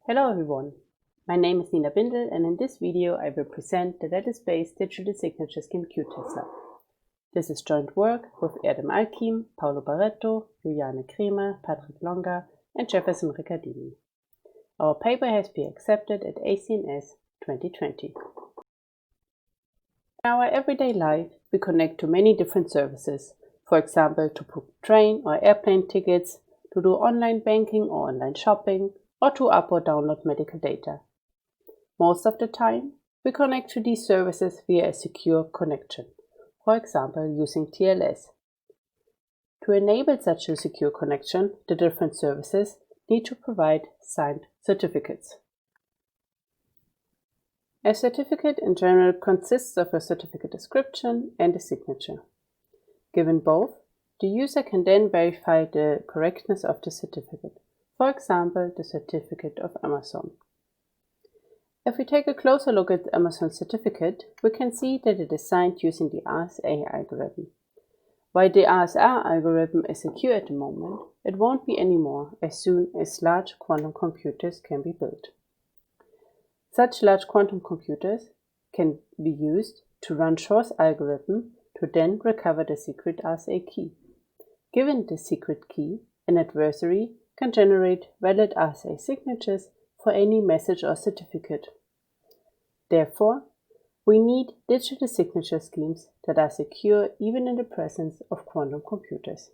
Hello everyone, my name is Nina Bindel and in this video I will present the lattice-based digital signature scheme QTESLA. This is joint work with Erdem Alkim, Paolo Barretto, Juliane Kremer, Patrick Longa and Jefferson Riccardini. Our paper has been accepted at ACNS 2020. In our everyday life we connect to many different services, for example to book train or airplane tickets, to do online banking or online shopping, or to up or download medical data. Most of the time, we connect to these services via a secure connection, for example using TLS. To enable such a secure connection, the different services need to provide signed certificates. A certificate in general consists of a certificate description and a signature. Given both, the user can then verify the correctness of the certificate. For example, the certificate of Amazon. If we take a closer look at Amazon's certificate, we can see that it is signed using the RSA algorithm. While the RSA algorithm is secure at the moment, it won't be anymore as soon as large quantum computers can be built. Such large quantum computers can be used to run Shor's algorithm to then recover the secret RSA key. Given the secret key, an adversary can generate valid RSA signatures for any message or certificate. Therefore, we need digital signature schemes that are secure even in the presence of quantum computers.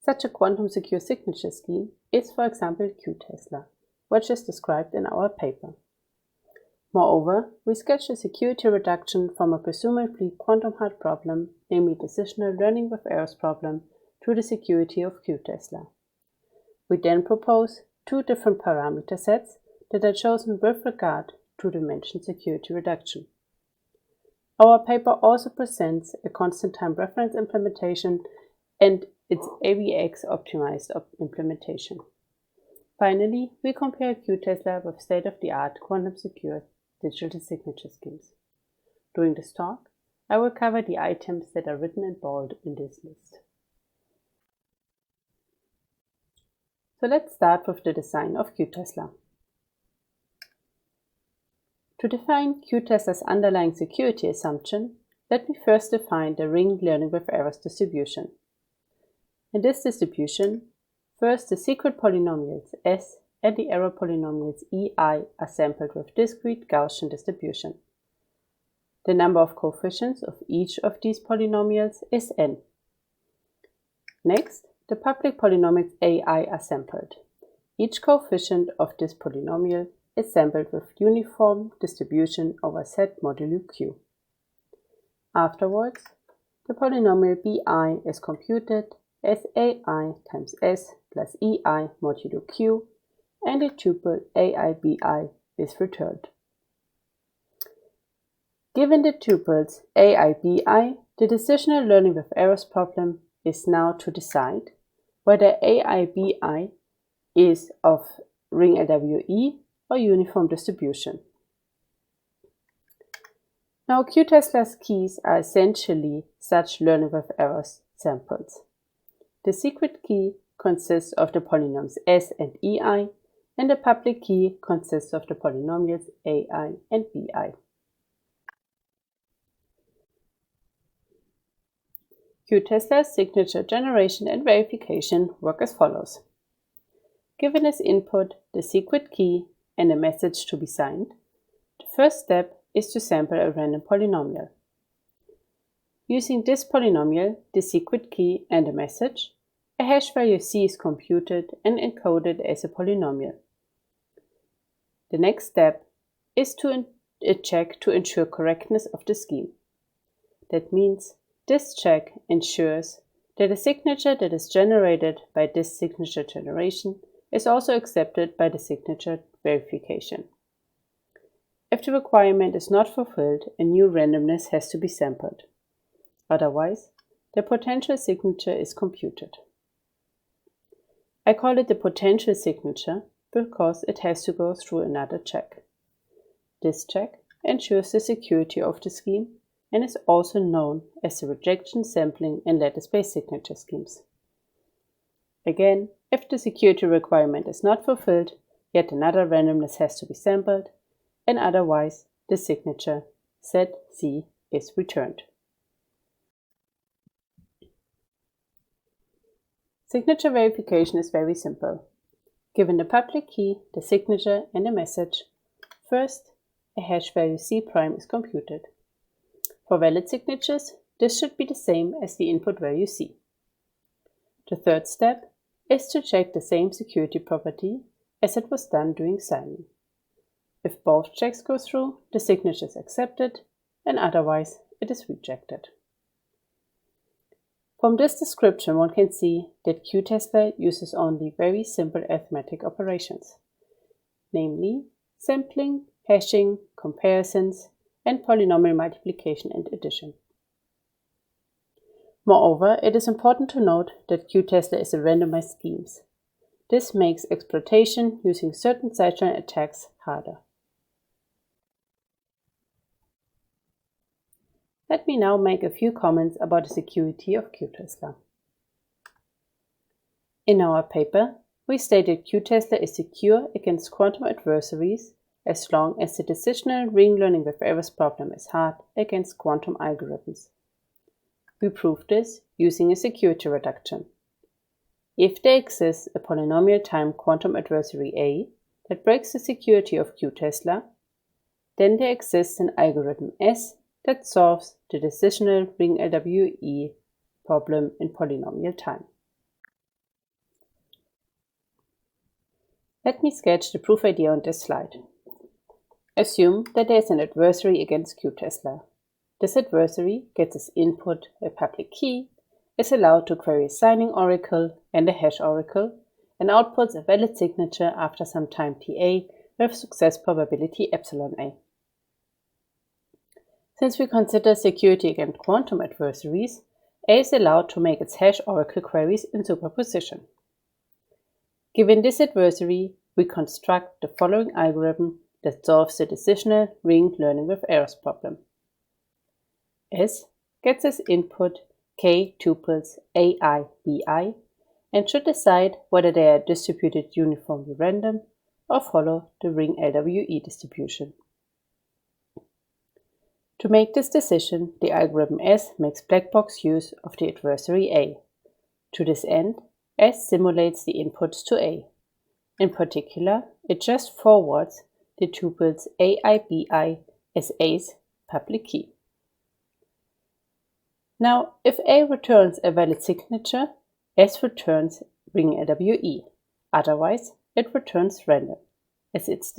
Such a quantum secure signature scheme is, for example, QTESLA, which is described in our paper. Moreover, we sketch a security reduction from a presumably quantum hard problem, namely decisional learning with errors problem, to the security of QTESLA. We then propose two different parameter sets that are chosen with regard to the mentioned security reduction. Our paper also presents a constant time reference implementation and its AVX optimized implementation. Finally, we compare QTESLA with state-of-the-art quantum secure digital signature schemes. During this talk, I will cover the items that are written in bold in this list. So let's start with the design of QTESLA. To define QTESLA's underlying security assumption, let me first define the ring learning with errors distribution. In this distribution, first the secret polynomials S and the error polynomials EI are sampled with discrete Gaussian distribution. The number of coefficients of each of these polynomials is n. Next, the public polynomials AI are sampled. Each coefficient of this polynomial is sampled with uniform distribution over Z modulo Q. Afterwards, the polynomial BI is computed as AI times S plus EI modulo Q, and the tuple AIBI is returned. Given the tuples AIBI, the decisional learning with errors problem is now to decide whether AIBI is of ring LWE or uniform distribution. Now QTESLA's keys are essentially such learning with errors samples. The secret key consists of the polynomials S and EI, and the public key consists of the polynomials AI and BI. QTESLA's signature generation and verification work as follows. Given as input the secret key and a message to be signed, the first step is to sample a random polynomial. Using this polynomial, the secret key and a message, a hash value C is computed and encoded as a polynomial. The next step is a check to ensure correctness of the scheme. That means this check ensures that a signature that is generated by this signature generation is also accepted by the signature verification. If the requirement is not fulfilled, a new randomness has to be sampled. Otherwise, the potential signature is computed. I call it the potential signature because it has to go through another check. This check ensures the security of the scheme and is also known as the rejection sampling in lattice-based signature schemes. Again, if the security requirement is not fulfilled, yet another randomness has to be sampled, and otherwise the signature ZC is returned. Signature verification is very simple. Given the public key, the signature, and the message, first a hash value C' is computed. For valid signatures, this should be the same as the input value C. The third step is to check the same security property as it was done during signing. If both checks go through, the signature is accepted, and otherwise it is rejected. From this description, one can see that QTESLA uses only very simple arithmetic operations, namely sampling, hashing, comparisons, and polynomial multiplication and addition. Moreover, it is important to note that QTESLA is a randomized scheme. This makes exploitation using certain sidechain attacks harder. Let me now make a few comments about the security of QTESLA. In our paper, we stated QTESLA is secure against quantum adversaries as long as the decisional ring learning with errors problem is hard against quantum algorithms. We proved this using a security reduction. If there exists a polynomial time quantum adversary A that breaks the security of QTESLA, then there exists an algorithm S that solves the decisional ring LWE problem in polynomial time. Let me sketch the proof idea on this slide. Assume that there is an adversary against QTESLA. This adversary gets as input a public key, is allowed to query a signing oracle and a hash oracle, and outputs a valid signature after some time TA with success probability epsilon A. Since we consider security against quantum adversaries, A is allowed to make its hash oracle queries in superposition. Given this adversary, we construct the following algorithm that solves the decisional ring learning with errors problem. S gets as input k tuples AI BI and should decide whether they are distributed uniformly random or follow the ring LWE distribution. To make this decision, the algorithm S makes black box use of the adversary A. To this end, S simulates the inputs to A. In particular, it just forwards the tuples AIBI as A's public key. Now, if A returns a valid signature, S returns ring LWE. Otherwise, it returns random, as it's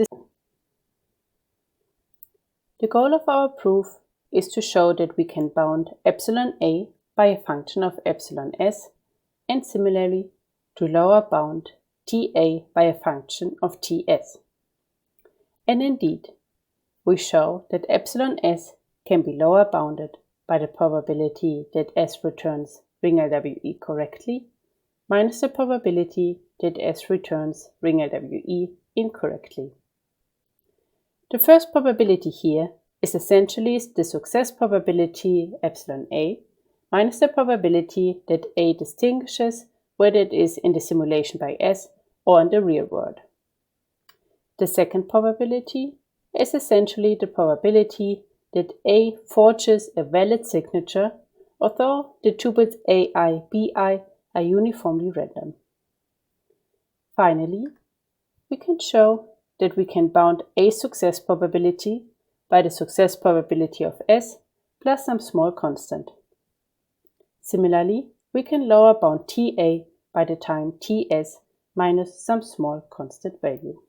the goal of our proof is to show that we can bound epsilon A by a function of epsilon S, and similarly to lower bound TA by a function of TS. And indeed, we show that epsilon S can be lower bounded by the probability that S returns ring LWE correctly minus the probability that S returns ring LWE incorrectly. The first probability here is essentially the success probability epsilon A minus the probability that A distinguishes whether it is in the simulation by S or in the real world. The second probability is essentially the probability that A forges a valid signature, although the tuples AI BI are uniformly random. Finally, we can show that we can bound A's success probability by the success probability of S plus some small constant. Similarly, we can lower bound TA by the time TS minus some small constant value.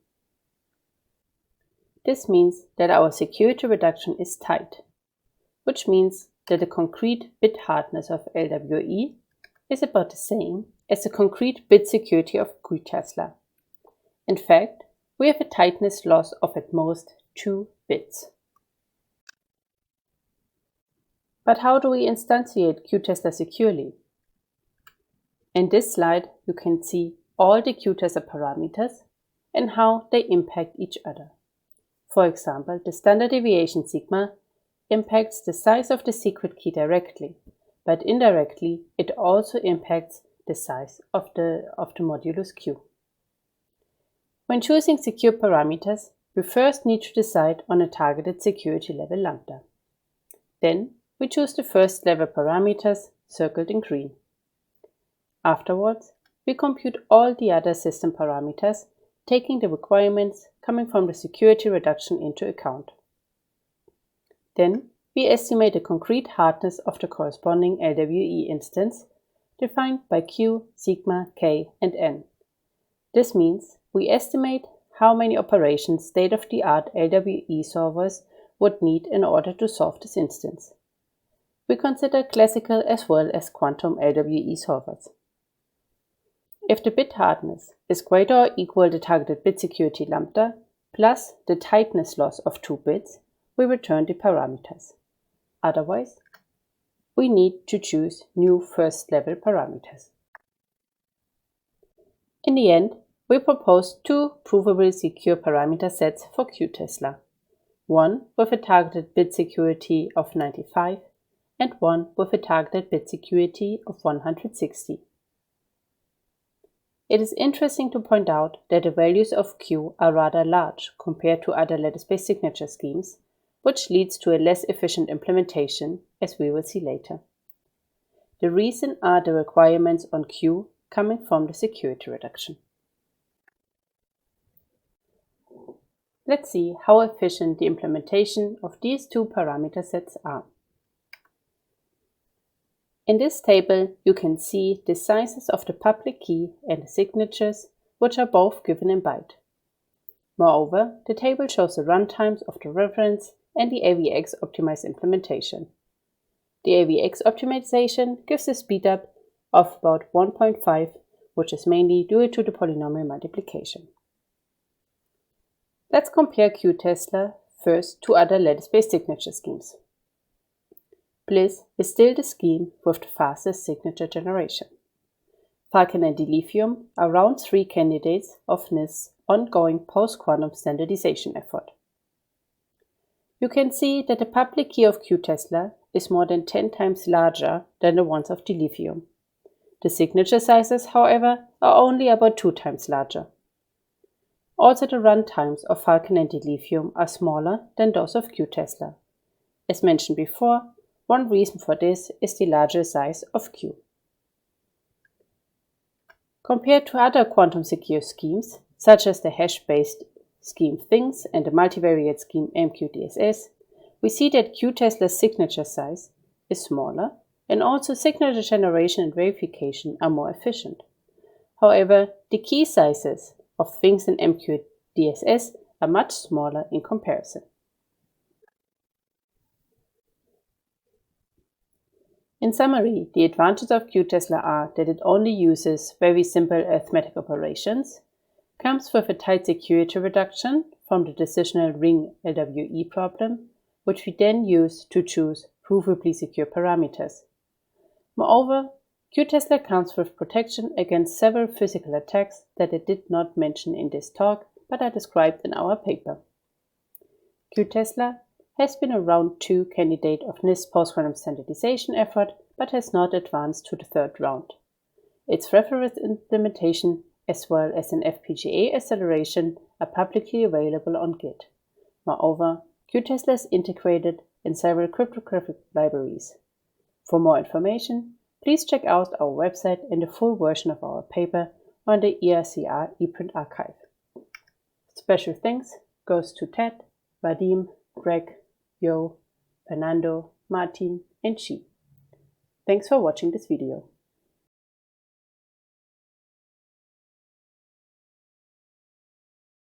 This means that our security reduction is tight, which means that the concrete bit hardness of LWE is about the same as the concrete bit security of QTESLA. In fact, we have a tightness loss of at most 2 bits. But how do we instantiate QTESLA securely? In this slide, you can see all the QTESLA parameters and how they impact each other. For example, the standard deviation sigma impacts the size of the secret key directly, but indirectly it also impacts the size of the modulus Q. When choosing secure parameters, we first need to decide on a targeted security level lambda. Then we choose the first level parameters circled in green. Afterwards, we compute all the other system parameters, taking the requirements coming from the security reduction into account. Then we estimate the concrete hardness of the corresponding LWE instance, defined by Q, sigma, K, and N. This means we estimate how many operations state-of-the-art LWE solvers would need in order to solve this instance. We consider classical as well as quantum LWE solvers. If the bit hardness is greater or equal to the targeted bit security lambda plus the tightness loss of 2 bits, we return the parameters. Otherwise, we need to choose new first-level parameters. In the end, we propose 2 provable secure parameter sets for QTESLA, one with a targeted bit security of 95 and one with a targeted bit security of 160. It is interesting to point out that the values of Q are rather large compared to other lattice-based signature schemes, which leads to a less efficient implementation, as we will see later. The reason are the requirements on Q coming from the security reduction. Let's see how efficient the implementation of these 2 parameter sets are. In this table, you can see the sizes of the public key and the signatures, which are both given in byte. Moreover, the table shows the runtimes of the reference and the AVX optimized implementation. The AVX optimization gives a speedup of about 1.5, which is mainly due to the polynomial multiplication. Let's compare QTESLA first to other lattice-based signature schemes. Bliss is still the scheme with the fastest signature generation. Falcon and Dilithium are round 3 candidates of NIST's ongoing post-quantum standardization effort. You can see that the public key of QTESLA is more than 10 times larger than the ones of Dilithium. The signature sizes, however, are only about 2 times larger. Also, the runtimes of Falcon and Dilithium are smaller than those of QTESLA. As mentioned before, one reason for this is the larger size of Q. Compared to other quantum secure schemes, such as the hash-based scheme Things and the multivariate scheme QTESLA'S, we see that QTESLA's signature size is smaller, and also signature generation and verification are more efficient. However, the key sizes of Things and QTESLA'S are much smaller in comparison. In summary, the advantages of QTESLA are that it only uses very simple arithmetic operations, comes with a tight security reduction from the decisional ring LWE problem, which we then use to choose provably secure parameters. Moreover, QTESLA comes with protection against several physical attacks that I did not mention in this talk, but are described in our paper. QTESLA has been a round 2 candidate of NIST's post-quantum standardization effort, but has not advanced to the 3rd round. Its reference implementation as well as an FPGA acceleration are publicly available on Git. Moreover, QTESLA is integrated in several cryptographic libraries. For more information, please check out our website and the full version of our paper on the ERCR ePrint archive. Special thanks goes to Ted, Vadim, Greg, Yo, Fernando, Martin, and Chi. Thanks for watching this video.